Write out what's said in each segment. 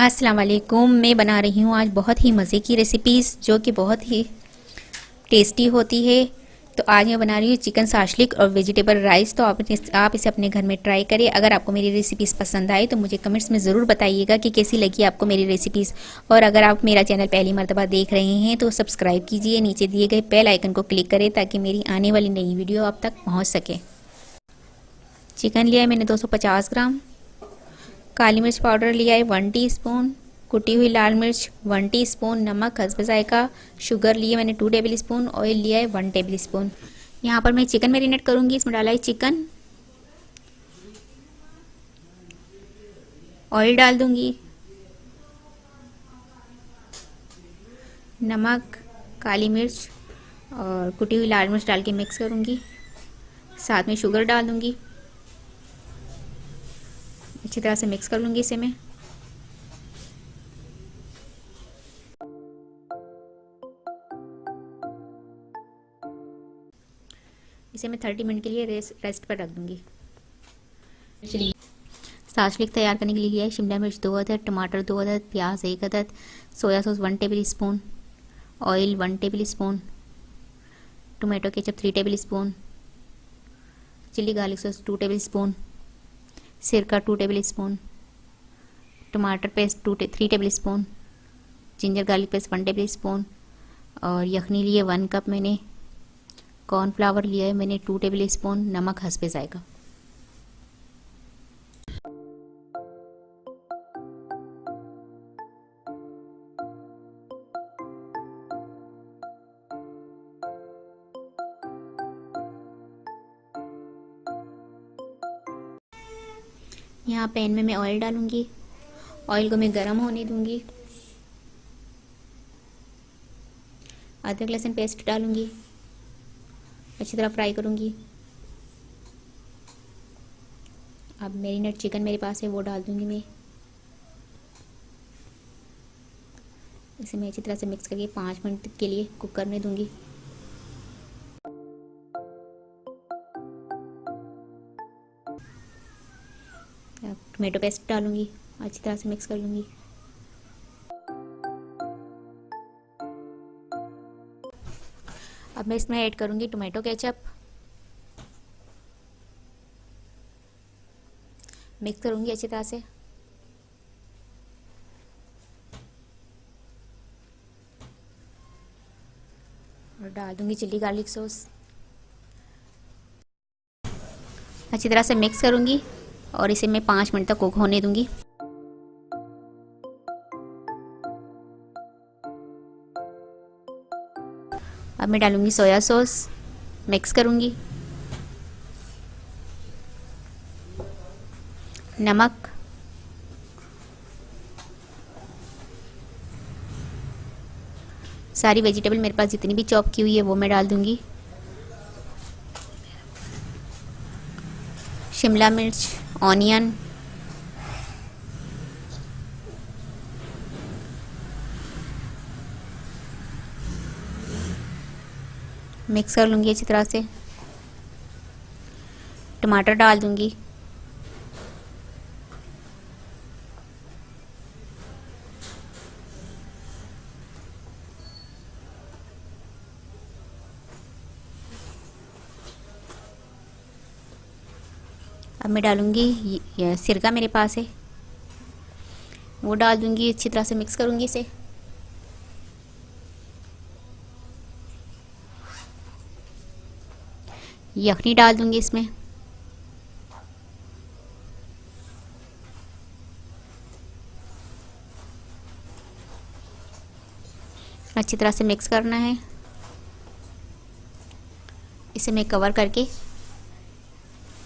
अस्सलाम वालेकुम। मैं बना रही हूँ आज बहुत ही मज़े की रेसिपीज़ जो कि बहुत ही टेस्टी होती है। तो आज मैं बना रही हूँ चिकन शाशलिक और वेजिटेबल राइस। तो आप इसे अपने घर में ट्राई करिए। अगर आपको मेरी रेसिपीज़ पसंद आए तो मुझे कमेंट्स में ज़रूर बताइएगा कि कैसी लगी आपको मेरी रेसिपीज़। और अगर आप मेरा चैनल पहली मर्तबा देख रहे हैं तो सब्सक्राइब कीजिए, नीचे दिए गए बेल आइकन को क्लिक करें ताकि मेरी आने वाली नई वीडियो आप तक पहुँच सके। चिकन लिया है मैंने 250 ग्राम। काली मिर्च पाउडर लिया है 1 टीस्पून। कुटी हुई लाल मिर्च 1 टीस्पून। नमक हस्ब जायका। शुगर लिए मैंने 2 टेबल स्पून। ऑयल लिया है 1 टेबल स्पून। यहाँ पर मैं चिकन मैरिनेट करूँगी। इसमें डाला है चिकन, ऑयल डाल दूँगी, नमक, काली मिर्च और कुटी हुई लाल मिर्च डाल के मिक्स करूँगी। साथ में शुगर डाल दूँगी। अच्छी तरह से मिक्स कर लूँगी इसे मैं। इसे मैं 30 मिनट के लिए रेस्ट पर रख दूँगी। शाशलिक तैयार करने के लिए लिया है शिमला मिर्च 2 अदद, टमाटर 2 अदद, प्याज 1 अदद, soya sauce 1 tablespoon, oil 1 tablespoon, tomato ketchup 3 tablespoon, chili garlic sauce 2 tablespoon, सिरका 2 टेबल स्पून, टमाटर paste 3 tablespoon, ginger garlic paste 1 tablespoon और यखनी लिए 1 कप मैंने। कॉर्नफ्लावर लिया है मैंने 2 टेबल स्पून। नमक हस्बे जायका। यहाँ पैन में मैं ऑयल डालूंगी। ऑयल को मैं गरम होने दूंगी। अदरक लहसुन पेस्ट डालूंगी, अच्छी तरह फ्राई करूंगी। अब मैरिनेट चिकन मेरे पास है वो डाल दूंगी मैं। इसे मैं अच्छी तरह से मिक्स करके 5 मिनट के लिए कुक करने दूंगी। टोमेटो पेस्ट डालूंगी, अच्छी तरह से मिक्स कर लूंगी। अब मैं इसमें ऐड करूंगी टोमेटो केचप। मिक्स करूंगी अच्छी तरह से। और डाल दूंगी चिली गार्लिक सॉस। अच्छी तरह से मिक्स करूंगी और इसे मैं 5 मिनट तक कुक होने दूंगी। अब मैं डालूंगी सोया सॉस, मिक्स करूंगी। नमक, सारी वेजिटेबल मेरे पास जितनी भी चॉप की हुई है वो मैं डाल दूंगी। शिमला मिर्च, ऑनियन, मिक्स कर लूँगी अच्छी तरह से। टमाटर डाल दूँगी। अब मैं डालूँगी ये सिरका मेरे पास है वो डाल दूँगी। अच्छी तरह से मिक्स करूँगी इसे। यखनी डाल दूँगी इसमें। अच्छी तरह से मिक्स करना है। इसे मैं कवर करके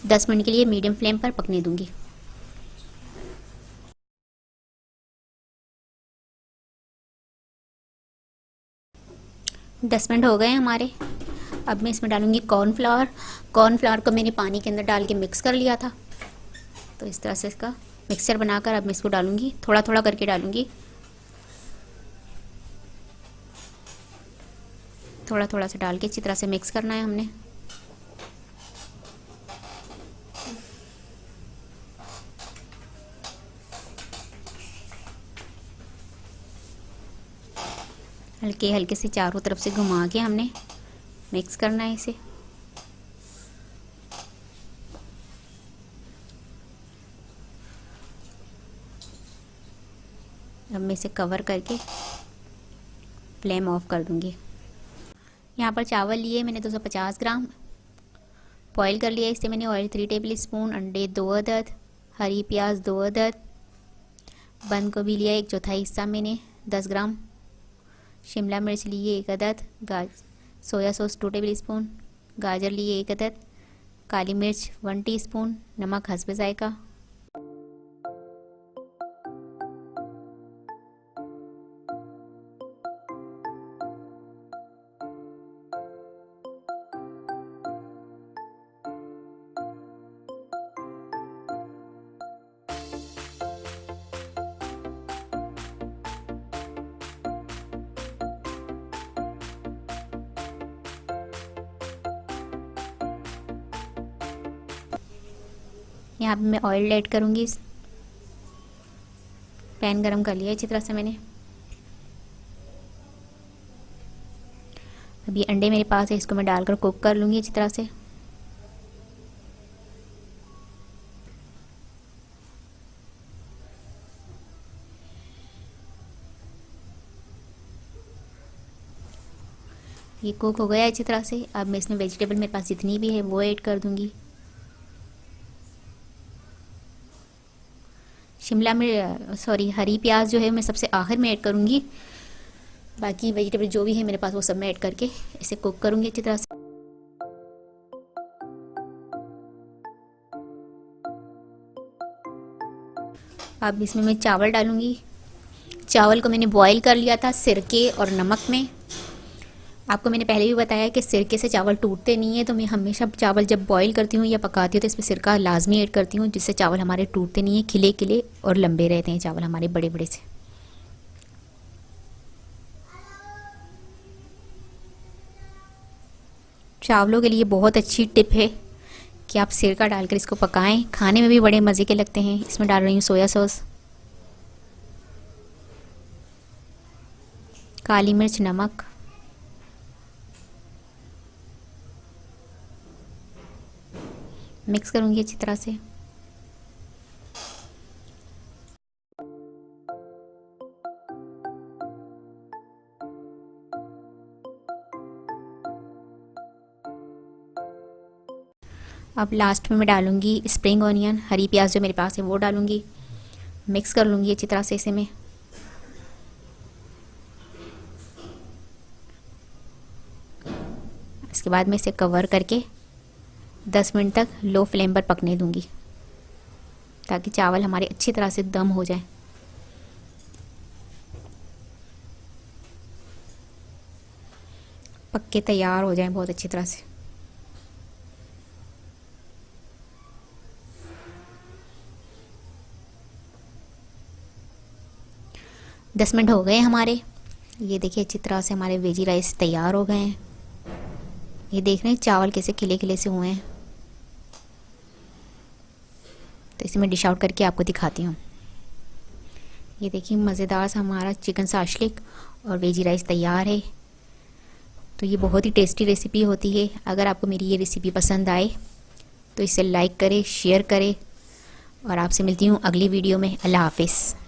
10 मिनट के लिए मीडियम फ्लेम पर पकने दूंगी। दस मिनट हो गए हैं हमारे। अब मैं इसमें डालूंगी कॉर्नफ्लावर। कॉर्नफ्लावर को मैंने पानी के अंदर डाल के मिक्स कर लिया था। तो इस तरह से इसका मिक्सचर बनाकर अब मैं इसको डालूंगी, थोड़ा थोड़ा करके डालूंगी। थोड़ा थोड़ा सा डाल के अच्छी तरह से मिक्स करना है हमने। हल्के हल्के से चारों तरफ से घुमा के हमने मिक्स करना है इसे। अब मैं इसे कवर करके फ्लेम ऑफ कर दूंगी। यहाँ पर चावल लिए मैंने 250 ग्राम, बॉईल कर लिया। इससे मैंने ऑयल 3 टेबल स्पून, अंडे 2 अदद, हरी प्याज 2 अदद, बंद गोभी लिया 1/4 हिस्सा मैंने 10 ग्राम, शिमला मिर्च लिए 1 अदद, सोया सॉस 2 टेबल स्पून, गाजर लिए 1 अदद, काली मिर्च 1 टीस्पून, नमक हस्ब जायका। यहाँ पे मैं ऑयल ऐड करूँगी। पैन गरम कर लिया अच्छी तरह से मैंने। अब ये अंडे मेरे पास है, इसको मैं डालकर कुक कर लूँगी अच्छी तरह से। ये कुक हो गया अच्छी तरह से। अब मैं इसमें वेजिटेबल मेरे पास जितनी भी है वो ऐड कर दूँगी। शिमला मिर्च हरी प्याज जो है मैं सबसे आखिर में ऐड करूँगी। बाकी वेजिटेबल जो भी है मेरे पास वो सब मैं ऐड करके इसे कुक करूँगी अच्छी तरह से। अब इसमें मैं चावल डालूँगी। चावल को मैंने बॉईल कर लिया था सिरके और नमक में। आपको मैंने पहले भी बताया कि सिरके से चावल टूटते नहीं है, तो मैं हमेशा चावल जब बॉईल करती हूँ या पकाती हूँ तो इसमें सिरका लाजमी ऐड करती हूँ, जिससे चावल हमारे टूटते नहीं है, खिले खिले और लंबे रहते हैं चावल हमारे बड़े बड़े से। चावलों के लिए बहुत अच्छी टिप है कि आप सिरका डालकर इसको पकाएं, खाने में भी बड़े मज़े के लगते हैं। इसमें डाल रही हूँ सोया सॉस, काली मिर्च, नमक, मिक्स करूँगी अच्छी तरह से। अब लास्ट में मैं डालूँगी स्प्रिंग ऑनियन, हरी प्याज जो मेरे पास है वो डालूँगी। मिक्स कर लूँगी अच्छी तरह से इसे मैं। इसके बाद मैं इसे कवर करके 10 मिनट तक लो फ्लेम पर पकने दूँगी, ताकि चावल हमारे अच्छी तरह से दम हो जाए। पक के तैयार हो जाए बहुत अच्छी तरह से। दस मिनट हो गए हमारे। ये देखिए अच्छी तरह से हमारे वेजी राइस तैयार हो गए हैं। ये देख रहे हैं चावल कैसे खिले खिले से हुए हैं। तो इसे मैं डिश आउट करके आपको दिखाती हूँ। ये देखिए मज़ेदार सा हमारा चिकन साशलिक और वेजी राइस तैयार है। तो ये बहुत ही टेस्टी रेसिपी होती है। अगर आपको मेरी ये रेसिपी पसंद आए तो इसे लाइक करें, शेयर करें, और आपसे मिलती हूँ अगली वीडियो में। अल्लाह हाफिज़।